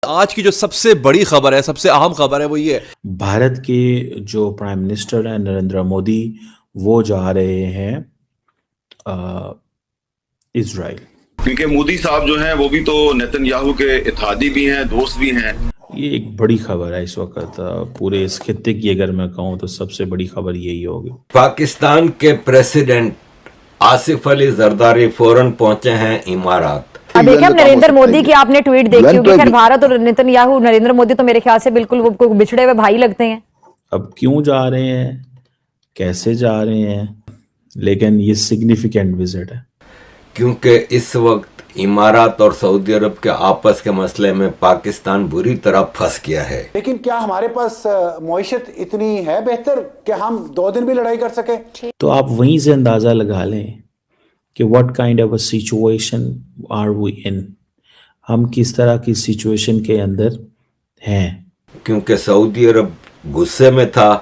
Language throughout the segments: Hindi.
आज की जो सबसे बड़ी खबर है, सबसे अहम खबर है, वो ये है भारत के जो प्राइम मिनिस्टर हैं नरेंद्र मोदी, वो जा रहे हैं इजराइल। क्योंकि मोदी साहब जो हैं वो भी तो नेतन्याहू के इत्तेहादी भी हैं, दोस्त भी हैं। ये एक बड़ी खबर है इस वक्त पूरे इस खित्ते की। अगर मैं कहूँ तो सबसे बड़ी खबर यही होगी। पाकिस्तान के प्रेसिडेंट आसिफ अली जरदारी फौरन पहुंचे हैं इमारात। अब देखिए, हम नरेंद्र मोदी की आपने ट्वीट देखी होगी। खैर, भारत और नेतन्याहू, नरेंद्र मोदी तो मेरे ख्याल से बिल्कुल वो बिछड़े हुए भाई लगते हैं। अब क्यों जा रहे हैं, कैसे जा रहे हैं, लेकिन ये सिग्निफिकेंट विजिट है। क्योंकि इस वक्त इमारात और सऊदी अरब के आपस के मसले में पाकिस्तान बुरी तरह फंस गया है। लेकिन क्या हमारे पास मईशत इतनी है बेहतर कि हम 2 दिन भी लड़ाई कर सके? तो आप वहीं से अंदाजा लगा लें कि what kind of a situation are we in, हम किस तरह की सिचुएशन के अंदर हैं। क्योंकि सऊदी अरब गुस्से में था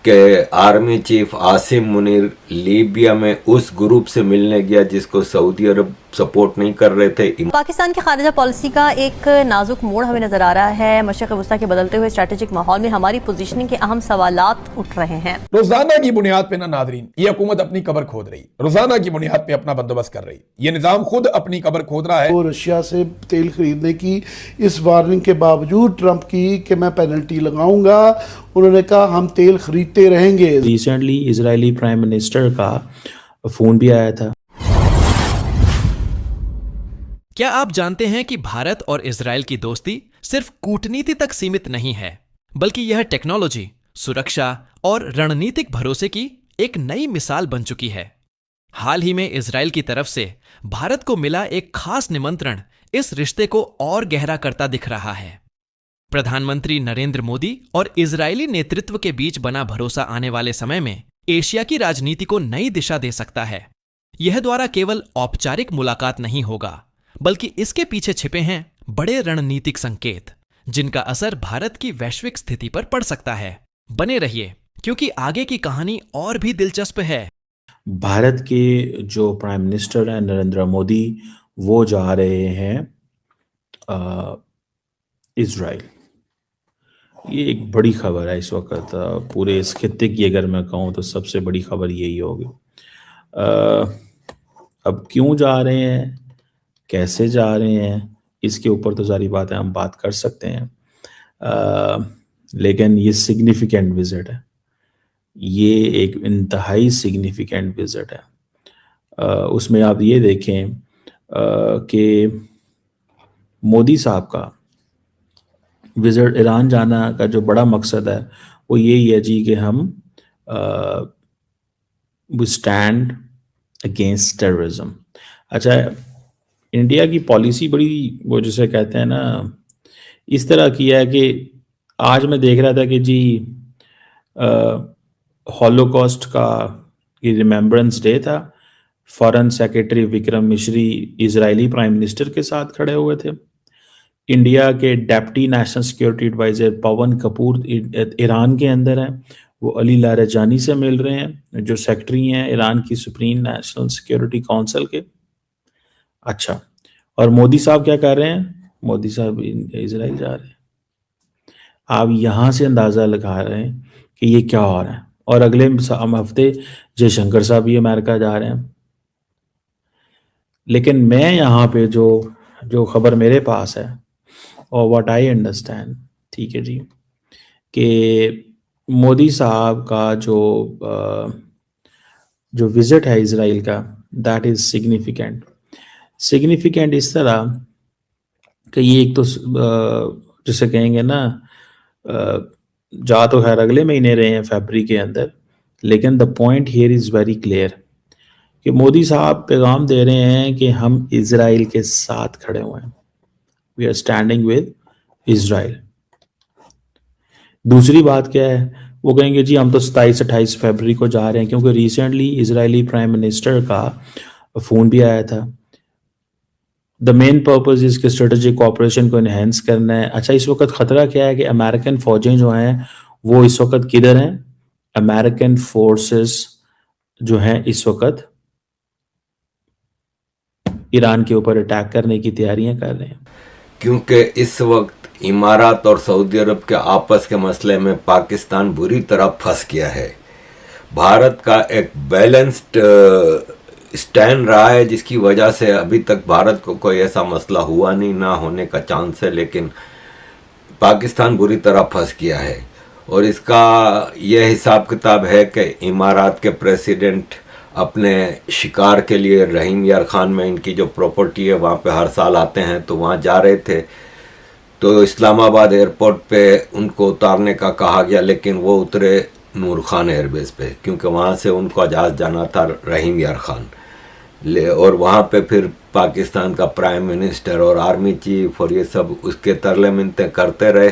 कि army chief Asim Munir Libya में उस ग्रुप से मिलने गया जिसको सऊदी अरब सपोर्ट नहीं कर रहे थे। पाकिस्तान की खारिजा पॉलिसी का एक नाजुक मोड़ हमें नजर आ रहा है। मशरिक़ वस्ता के बदलते हुए स्ट्रेटेजिक माहौल में हमारी पोजीशनिंग के अहम सवालात उठ रहे हैं। रोजाना की बुनियाद पे ना नादरीन, ये हुकूमत अपनी कब्र खोद रही, रोजाना की बुनियाद पे अपना बंदोबस्त कर रही। ये निजाम खुद अपनी कब्र खोद रहा है। वो रशिया से तेल खरीदने की इस वार्निंग के बावजूद ट्रंप की कि मैं पेनल्टी लगाऊंगा, उन्होंने कहा हम तेल खरीदते रहेंगे। रिसेंटली इजरायली प्राइम मिनिस्टर का फोन भी आया था। क्या आप जानते हैं कि भारत और इजराइल की दोस्ती सिर्फ कूटनीति तक सीमित नहीं है, बल्कि यह टेक्नोलॉजी, सुरक्षा और रणनीतिक भरोसे की एक नई मिसाल बन चुकी है। हाल ही में इजराइल की तरफ से भारत को मिला एक खास निमंत्रण इस रिश्ते को और गहरा करता दिख रहा है। प्रधानमंत्री नरेंद्र मोदी और इजरायली नेतृत्व के बीच बना भरोसा आने वाले समय में एशिया की राजनीति को नई दिशा दे सकता है। यह द्वारा केवल औपचारिक मुलाकात नहीं होगा, बल्कि इसके पीछे छिपे हैं बड़े रणनीतिक संकेत, जिनका असर भारत की वैश्विक स्थिति पर पड़ सकता है। बने रहिए, क्योंकि आगे की कहानी और भी दिलचस्प है। भारत के जो प्राइम मिनिस्टर हैं नरेंद्र मोदी, वो जा रहे हैं इजराइल। ये एक बड़ी खबर है इस वक्त पूरे इस खित्ते की। अगर मैं कहूँ तो सबसे बड़ी खबर यही होगी। अब क्यों जा रहे हैं, कैसे जा रहे हैं, इसके ऊपर तो सारी बातें हम बात कर सकते हैं, लेकिन ये सिग्निफिकेंट विजिट है। ये एक इंतहाई सिग्निफिकेंट विजिट है। उसमें आप ये देखें कि मोदी साहब का विजिट, ईरान जाना का जो बड़ा मकसद है वो यही है जी कि हम वी स्टैंड अगेंस्ट टेररिज्म। अच्छा, इंडिया की पॉलिसी बड़ी, वो जिसे कहते हैं ना, इस तरह की है कि आज मैं देख रहा था कि जी हॉलोकॉस्ट का रिमेम्बरेंस डे था। फॉरेन सेक्रेटरी विक्रम मिश्री इजरायली प्राइम मिनिस्टर के साथ खड़े हुए थे। इंडिया के डेप्टी नेशनल सिक्योरिटी एडवाइजर पवन कपूर ईरान के अंदर हैं, वो अली लारेजानी से मिल रहे हैं, जो सेक्रेटरी हैं ईरान की सुप्रीम नेशनल सिक्योरिटी काउंसिल के। अच्छा, और मोदी साहब क्या कर रहे हैं? मोदी साहब इजराइल जा रहे हैं। आप यहाँ से अंदाज़ा लगा रहे हैं कि ये क्या हो रहा है। और अगले हफ्ते जयशंकर साहब भी अमेरिका जा रहे हैं। लेकिन मैं यहाँ पे जो खबर मेरे पास है और व्हाट आई अंडरस्टैंड, ठीक है जी, कि मोदी साहब का जो विजिट है इजराइल का, दैट इज़ सिग्निफिकेंट इस तरह कि ये एक तो जिसे कहेंगे ना, जा तो खैर अगले महीने रहे हैं फरवरी के अंदर, लेकिन the point here is very clear कि मोदी साहब पैगाम दे रहे हैं कि हम इजराइल के साथ खड़े हुए हैं, we are standing with Israel. दूसरी बात क्या है, वो कहेंगे जी हम तो 27-28 फरवरी को जा रहे हैं, क्योंकि रिसेंटली इजरायली प्राइम मिनिस्टर का फ़ोन भी आया था। द मेन पर्पज़ इसके स्ट्रेटेजिक कोऑपरेशन को इन्हेंस करना है। अच्छा, इस वक्त ख़तरा क्या है कि अमेरिकन फ़ौजें जो हैं वो इस वक्त किधर हैं? अमेरिकन फोर्सेस जो हैं इस वक्त ईरान के ऊपर अटैक करने की तैयारियां कर रहे हैं। क्योंकि इस वक्त इमारात और सऊदी अरब के आपस के मसले में पाकिस्तान बुरी तरह फंस गया है। भारत का एक बैलेंस्ड स्टैंड रहा है, जिसकी वजह से अभी तक भारत को कोई ऐसा मसला हुआ नहीं, ना होने का चांस है, लेकिन पाकिस्तान बुरी तरह फंस गया है। और इसका यह हिसाब किताब है कि इमारात के प्रेसिडेंट अपने शिकार के लिए रहीम यार खान में इनकी जो प्रॉपर्टी है वहाँ पे हर साल आते हैं, तो वहाँ जा रहे थे, तो इस्लामाबाद एयरपोर्ट पे उनको उतारने का कहा गया, लेकिन वो उतरे नूर खान एयरबेस पे, क्योंकि वहाँ से उनको जहाज़ जाना था रहीम यार खान और वहाँ पे फिर पाकिस्तान का प्राइम मिनिस्टर और आर्मी चीफ और ये सब उसके तरले मिन्नतें करते रहे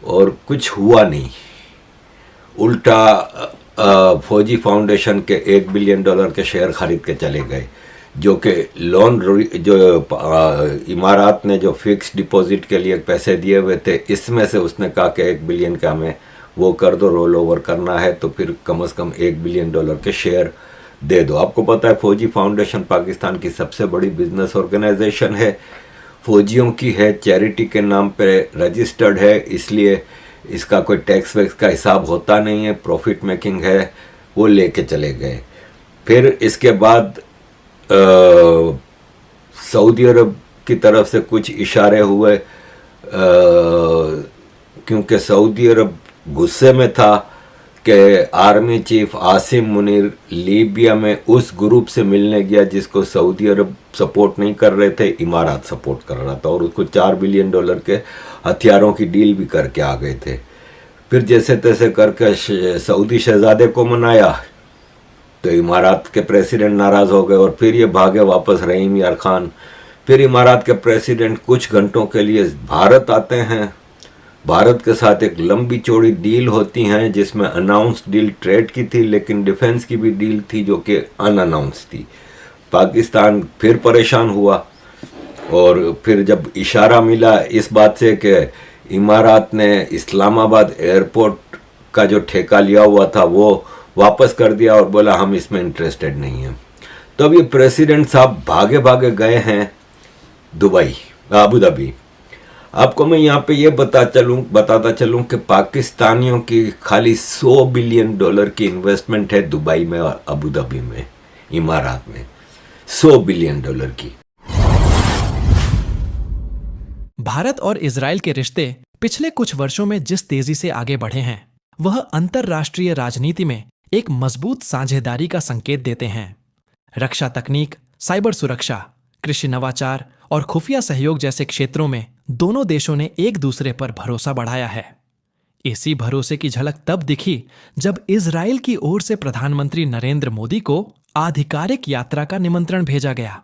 और कुछ हुआ नहीं। उल्टा फौजी फाउंडेशन के $1 बिलियन के शेयर खरीद के चले गए, जो कि लोन जो इमारात ने जो फिक्स डिपॉजिट के लिए पैसे दिए हुए थे, इसमें से उसने कहा कि $1 बिलियन का हमें वो कर दो, रोल ओवर करना है, तो फिर कम से कम $1 बिलियन के शेयर दे दो। आपको पता है फौजी फाउंडेशन पाकिस्तान की सबसे बड़ी बिजनेस ऑर्गेनाइजेशन है, फौजियों की है, चैरिटी के नाम पे रजिस्टर्ड है, इसलिए इसका कोई टैक्स वैक्स का हिसाब होता नहीं है, प्रॉफिट मेकिंग है, वो लेके चले गए। फिर इसके बाद सऊदी अरब की तरफ से कुछ इशारे हुए, क्योंकि सऊदी अरब गुस्से में था कि army chief Asim Munir Libya में उस ग्रुप से मिलने गया जिसको सऊदी अरब सपोर्ट नहीं कर रहे थे, इमारात सपोर्ट कर रहा था, और उसको $4 बिलियन के हथियारों की डील भी करके आ गए थे। फिर जैसे तैसे करके सऊदी शहजादे को मनाया, तो इमारात के प्रेसिडेंट नाराज़ हो गए और फिर ये भागे वापस रहीम यार खान। फिर इमारात के प्रेसिडेंट कुछ घंटों के लिए भारत आते हैं, भारत के साथ एक लंबी चौड़ी डील होती हैं, जिसमें अनाउंस्ड डील ट्रेड की थी, लेकिन डिफेंस की भी डील थी जो कि अनअनाउंस थी। पाकिस्तान फिर परेशान हुआ और फिर जब इशारा मिला इस बात से कि इमारात ने इस्लामाबाद एयरपोर्ट का जो ठेका लिया हुआ था वो वापस कर दिया और बोला हम इसमें इंटरेस्टेड नहीं हैं, तो अब ये प्रेसिडेंट साहब भागे भागे गए हैं दुबई, अबू धाबी। आपको मैं यहाँ पे ये बताता चलूँ कि पाकिस्तानियों की खाली $100 बिलियन की इन्वेस्टमेंट है दुबई में और अबू धाबी में, इमारात में $100 बिलियन की। भारत और इजराइल के रिश्ते पिछले कुछ वर्षों में जिस तेजी से आगे बढ़े हैं, वह अंतरराष्ट्रीय राजनीति में एक मजबूत साझेदारी का संकेत देते हैं। रक्षा तकनीक, साइबर सुरक्षा, कृषि नवाचार और खुफिया सहयोग जैसे क्षेत्रों में दोनों देशों ने एक दूसरे पर भरोसा बढ़ाया है। इसी भरोसे की झलक तब दिखी जब इजराइल की ओर से प्रधानमंत्री नरेंद्र मोदी को आधिकारिक यात्रा का निमंत्रण भेजा गया।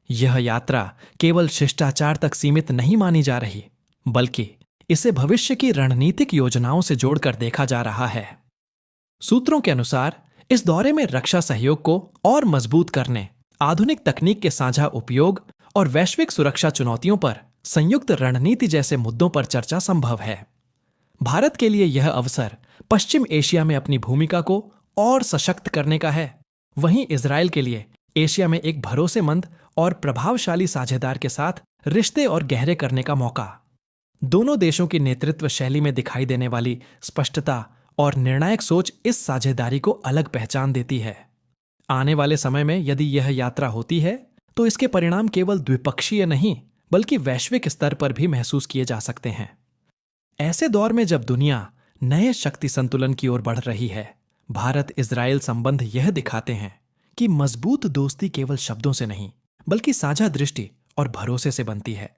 यह यात्रा केवल शिष्टाचार तक सीमित नहीं मानी जा रही, बल्कि इसे भविष्य की रणनीतिक योजनाओं से जोड़कर देखा जा रहा है। सूत्रों के अनुसार इस दौरे में रक्षा सहयोग को और मजबूत करने, आधुनिक तकनीक के साझा उपयोग और वैश्विक सुरक्षा चुनौतियों पर संयुक्त रणनीति जैसे मुद्दों पर चर्चा संभव है। भारत के लिए यह अवसर पश्चिम एशिया में अपनी भूमिका को और सशक्त करने का है, वहीं इजराइल के लिए एशिया में एक भरोसेमंद और प्रभावशाली साझेदार के साथ रिश्ते और गहरे करने का मौका। दोनों देशों की नेतृत्व शैली में दिखाई देने वाली स्पष्टता और निर्णायक सोच इस साझेदारी को अलग पहचान देती है। आने वाले समय में यदि यह यात्रा होती है तो इसके परिणाम केवल द्विपक्षीय नहीं बल्कि वैश्विक स्तर पर भी महसूस किए जा सकते हैं। ऐसे दौर में जब दुनिया नए शक्ति संतुलन की ओर बढ़ रही है, भारत इजराइल संबंध यह दिखाते हैं कि मजबूत दोस्ती केवल शब्दों से नहीं बल्कि साझा दृष्टि और भरोसे से बनती है।